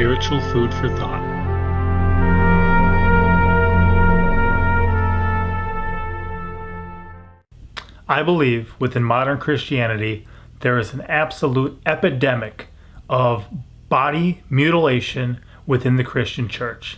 spiritual food for thought. I believe within modern Christianity, there is an absolute epidemic of body mutilation within the Christian church.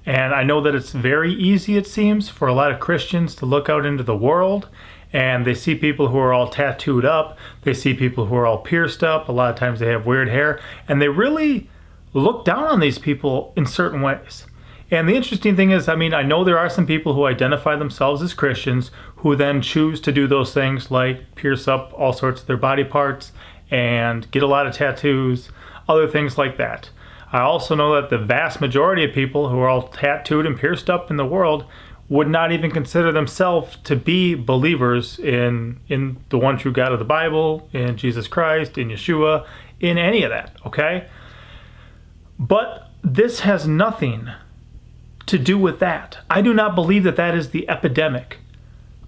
And I know that it's very easy, it seems, for a lot of Christians to look out into the world and they see people who are all tattooed up. They see people who are all pierced up. A lot of times they have weird hair. And they really look down on these people in certain ways. And the interesting thing is, I know there are some people who identify themselves as Christians who then choose to do those things like pierce up all sorts of their body parts and get a lot of tattoos, other things like that. I also know that the vast majority of people who are all tattooed and pierced up in the world would not even consider themselves to be believers in the one true God of the Bible, in Jesus Christ, in Yeshua, in any of that, okay? But this has nothing to do with that. I do not believe that that is the epidemic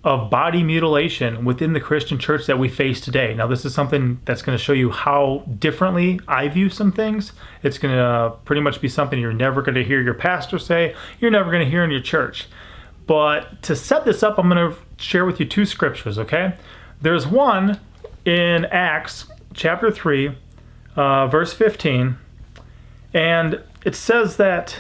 of body mutilation within the Christian church that we face today. Now, this is something that's going to show you how differently I view some things. It's going to pretty much be something you're never going to hear your pastor say, you're never going to hear in your church. But to set this up, I'm going to share with you two scriptures, okay? There's one in Acts chapter 3, verse 15, and it says that,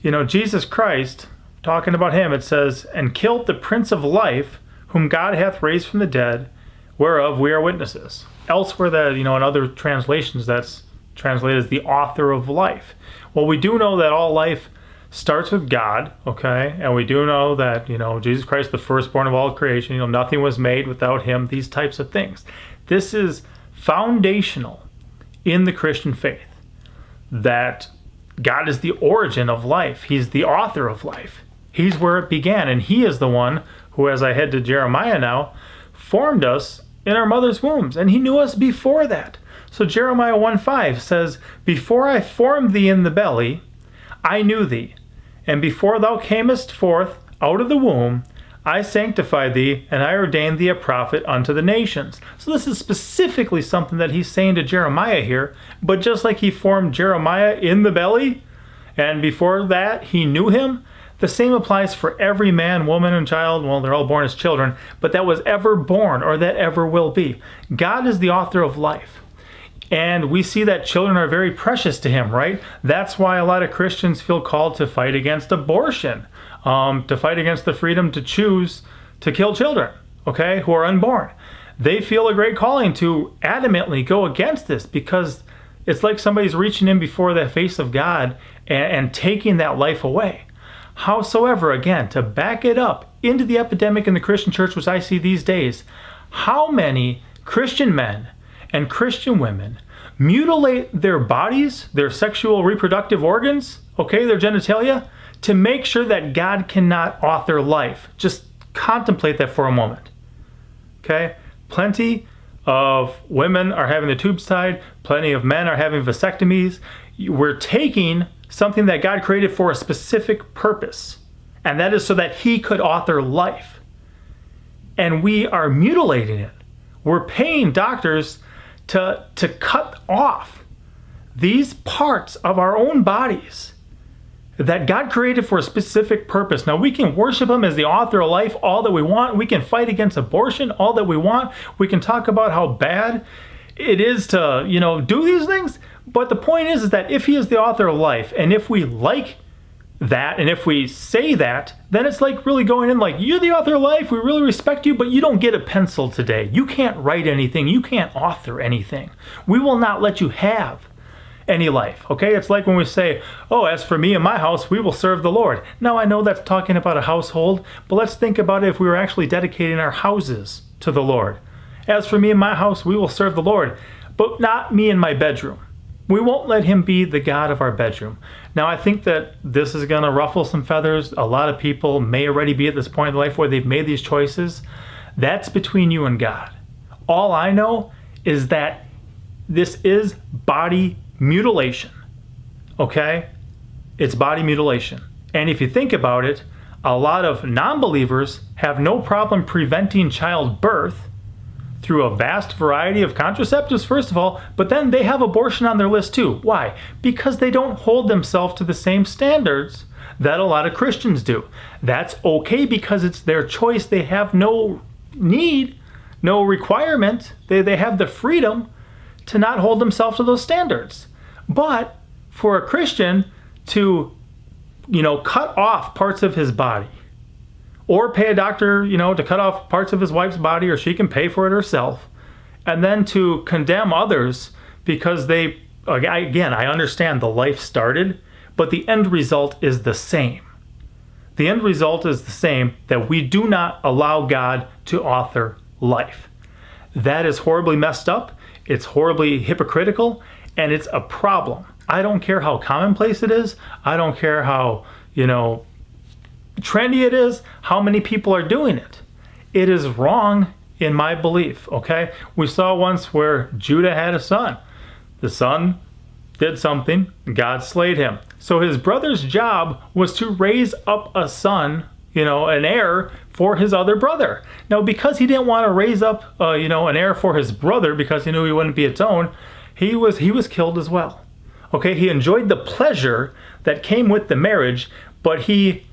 Jesus Christ, talking about him, it says, and killed the Prince of Life, whom God hath raised from the dead, whereof we are witnesses. Elsewhere, that in other translations, that's translated as the author of life. Well, we do know that all life starts with God, okay? And we do know that, Jesus Christ, the firstborn of all creation, nothing was made without him, these types of things. This is foundational in the Christian faith, that God is the origin of life. He's the author of life. He's where it began, and he is the one who, as I head to Jeremiah now, formed us in our mother's wombs, and he knew us before that. So Jeremiah 1:5 says, before I formed thee in the belly, I knew thee, and before thou camest forth out of the womb, I sanctified thee, and I ordained thee a prophet unto the nations. So this is specifically something that he's saying to Jeremiah here, but just like he formed Jeremiah in the belly, and before that he knew him, the same applies for every man, woman, and child. Well, they're all born as children, but that was ever born or that ever will be. God is the author of life. And we see that children are very precious to him, right? That's why a lot of Christians feel called to fight against abortion, to fight against the freedom to choose to kill children, okay, who are unborn. They feel a great calling to adamantly go against this because it's like somebody's reaching in before the face of God and taking that life away. Howsoever, again, to back it up into the epidemic in the Christian church, which I see these days, how many Christian men and Christian women mutilate their bodies, their sexual reproductive organs, okay, their genitalia, to make sure that God cannot author life. Just contemplate that for a moment, okay? Plenty of women are having the tubes tied. Plenty of men are having vasectomies. We're taking something that God created for a specific purpose, and that is so that he could author life. And we are mutilating it. We're paying doctors to cut off these parts of our own bodies that God created for a specific purpose. Now, we can worship him as the author of life all that we want. We can fight against abortion all that we want. We can talk about how bad it is to, do these things. But the point is that if he is the author of life, and if we like that, and if we say that, then it's like really going in like, you're the author of life, we really respect you, but you don't get a pencil today. You can't write anything. You can't author anything. We will not let you have any life, okay? It's like when we say, oh, as for me and my house, we will serve the Lord. Now, I know that's talking about a household, but let's think about it if we were actually dedicating our houses to the Lord. As for me and my house, we will serve the Lord, but not me in my bedroom. We won't let him be the God of our bedroom. Now, I think that this is going to ruffle some feathers. A lot of people may already be at this point in life where they've made these choices. That's between you and God. All I know is that this is body mutilation, okay? It's body mutilation. And if you think about it, a lot of non-believers have no problem preventing childbirth through a vast variety of contraceptives, first of all, but then they have abortion on their list too. Why? Because they don't hold themselves to the same standards that a lot of Christians do. That's okay because it's their choice. They have no need, no requirement. They have the freedom to not hold themselves to those standards. But for a Christian to, cut off parts of his body, or pay a doctor, to cut off parts of his wife's body, or she can pay for it herself, and then to condemn others because I understand the life started, but the end result is the same. The end result is the same, that we do not allow God to author life. That is horribly messed up. It's horribly hypocritical, and it's a problem. I don't care how commonplace it is. I don't care how, trendy it is, how many people are doing it. It is wrong in my belief, okay? We saw once where Judah had a son. The son did something, God slayed him. So his brother's job was to raise up a son, an heir for his other brother. Now, because he didn't want to raise up, an heir for his brother because he knew he wouldn't be atoned, he was killed as well. Okay, he enjoyed the pleasure that came with the marriage, but he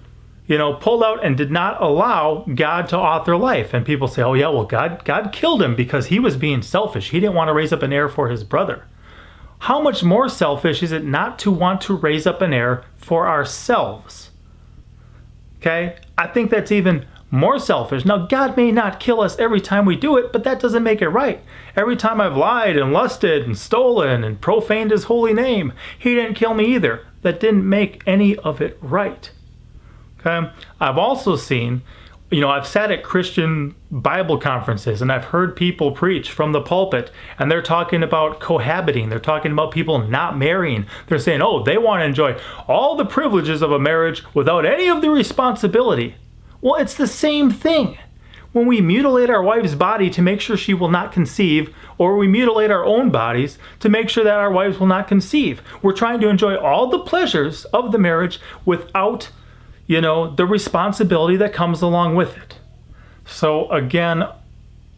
pulled out and did not allow God to author life. And people say, oh yeah, well, God killed him because he was being selfish. He didn't want to raise up an heir for his brother. How much more selfish is it not to want to raise up an heir for ourselves? Okay, I think that's even more selfish. Now, God may not kill us every time we do it, but that doesn't make it right. Every time I've lied and lusted and stolen and profaned his holy name, he didn't kill me either. That didn't make any of it right. Okay? I've also seen, I've sat at Christian Bible conferences and I've heard people preach from the pulpit, and they're talking about cohabiting. They're talking about people not marrying. They're saying, oh, they want to enjoy all the privileges of a marriage without any of the responsibility. Well, it's the same thing. When we mutilate our wife's body to make sure she will not conceive, or we mutilate our own bodies to make sure that our wives will not conceive, we're trying to enjoy all the pleasures of the marriage without the responsibility that comes along with it. So again,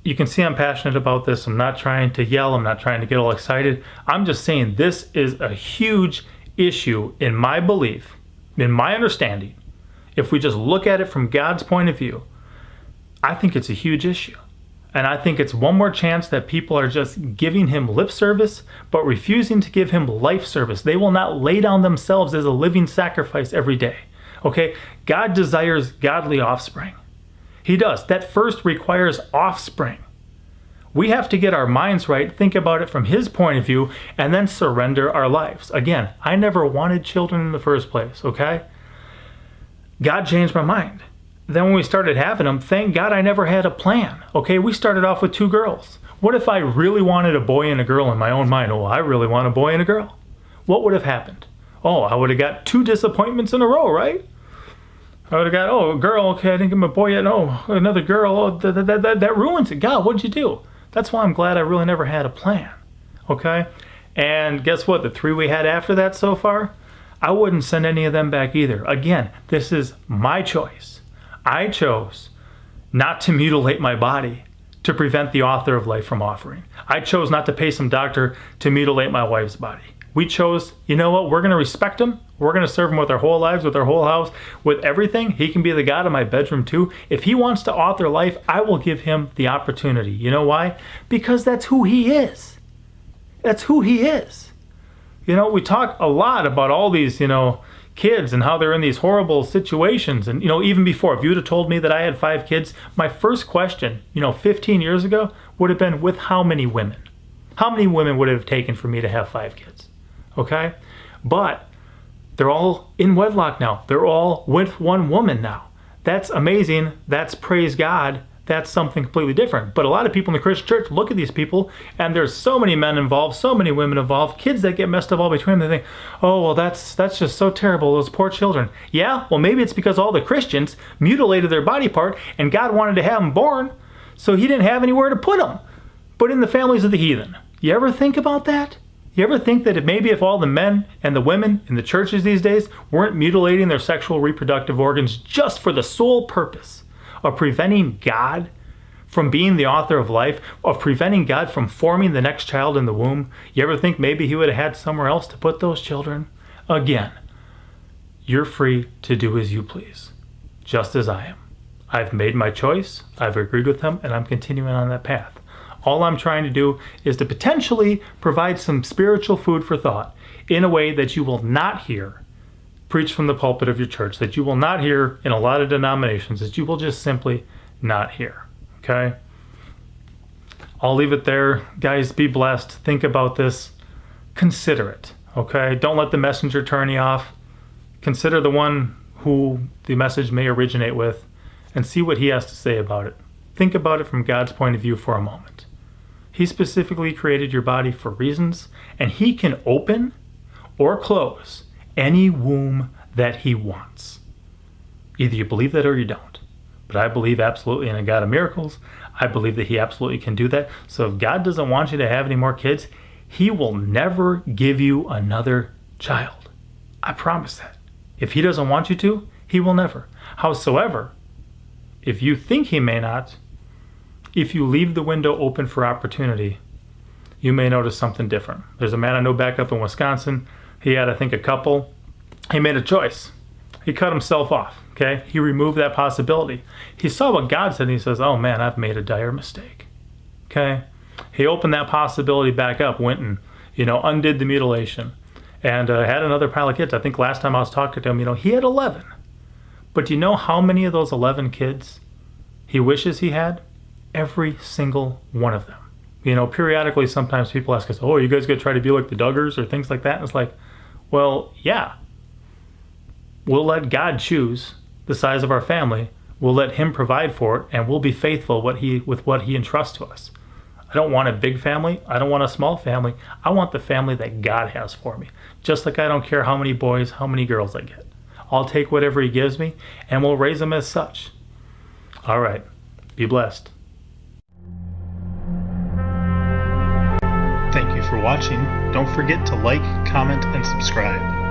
you can see I'm passionate about this. I'm not trying to yell. I'm not trying to get all excited. I'm just saying this is a huge issue in my belief, in my understanding. If we just look at it from God's point of view, I think it's a huge issue. And I think it's one more chance that people are just giving him lip service, but refusing to give him life service. They will not lay down themselves as a living sacrifice every day. Okay, God desires godly offspring. He does. That first requires offspring. We have to get our minds right, think about it from his point of view, and then surrender our lives. Again, I never wanted children in the first place, okay? God changed my mind. Then when we started having them, thank God I never had a plan. Okay, we started off with 2 girls. What if I really wanted a boy and a girl in my own mind? Oh, I really want a boy and a girl. What would have happened? Oh, I would have got 2 disappointments in a row, right? I would have got, oh, a girl, okay, I didn't get my boy yet. Oh, another girl, oh, that ruins it. God, what'd you do? That's why I'm glad I really never had a plan, okay? And guess what? The 3 we had after that so far, I wouldn't send any of them back either. Again, this is my choice. I chose not to mutilate my body to prevent the author of life from offering. I chose not to pay some doctor to mutilate my wife's body. We chose, you know what, we're going to respect him. We're going to serve him with our whole lives, with our whole house, with everything. He can be the God of my bedroom too. If he wants to author life, I will give him the opportunity. You know why? Because that's who he is. That's who he is. We talk a lot about all these, kids and how they're in these horrible situations. And, even before, if you'd have told me that I had 5 kids, my first question, 15 years ago would have been, with how many women? How many women would it have taken for me to have 5 kids? Okay? But they're all in wedlock now. They're all with one woman now. That's amazing. That's, praise God. That's something completely different. But a lot of people in the Christian church look at these people, and there's so many men involved, so many women involved, kids that get messed up all between them. They think, oh, well, that's just so terrible, those poor children. Yeah, well, maybe it's because all the Christians mutilated their body part, and God wanted to have them born, so he didn't have anywhere to put them, but in the families of the heathen. You ever think about that? You ever think that maybe if all the men and the women in the churches these days weren't mutilating their sexual reproductive organs just for the sole purpose of preventing God from being the author of life, of preventing God from forming the next child in the womb? You ever think maybe he would have had somewhere else to put those children? Again, you're free to do as you please, just as I am. I've made my choice, I've agreed with him, and I'm continuing on that path. All I'm trying to do is to potentially provide some spiritual food for thought in a way that you will not hear preached from the pulpit of your church, that you will not hear in a lot of denominations, that you will just simply not hear. Okay? I'll leave it there. Guys, be blessed. Think about this. Consider it. Okay? Don't let the messenger turn you off. Consider the one who the message may originate with and see what he has to say about it. Think about it from God's point of view for a moment. He specifically created your body for reasons, and he can open or close any womb that he wants. Either you believe that or you don't. But I believe absolutely in a God of miracles. I believe that he absolutely can do that. So if God doesn't want you to have any more kids, he will never give you another child. I promise that. If he doesn't want you to, he will never. Howsoever, if you think he may not, if you leave the window open for opportunity, you may notice something different. There's a man I know back up in Wisconsin. He had, I think, a couple. He made a choice. He cut himself off, okay? He removed that possibility. He saw what God said, and he says, oh man, I've made a dire mistake, okay? He opened that possibility back up, went and, undid the mutilation, and had another pile of kids. I think last time I was talking to him, he had 11. But do you know how many of those 11 kids he wishes he had? Every single one of them. Periodically, sometimes people ask us, oh, are you guys going to try to be like the Duggars or things like that? And it's like, well, yeah. We'll let God choose the size of our family. We'll let him provide for it, and we'll be faithful with what he entrusts to us. I don't want a big family. I don't want a small family. I want the family that God has for me. Just like I don't care how many boys, how many girls I get. I'll take whatever he gives me, and we'll raise them as such. All right. Be blessed. Thank you for watching. Don't forget to like, comment, and subscribe.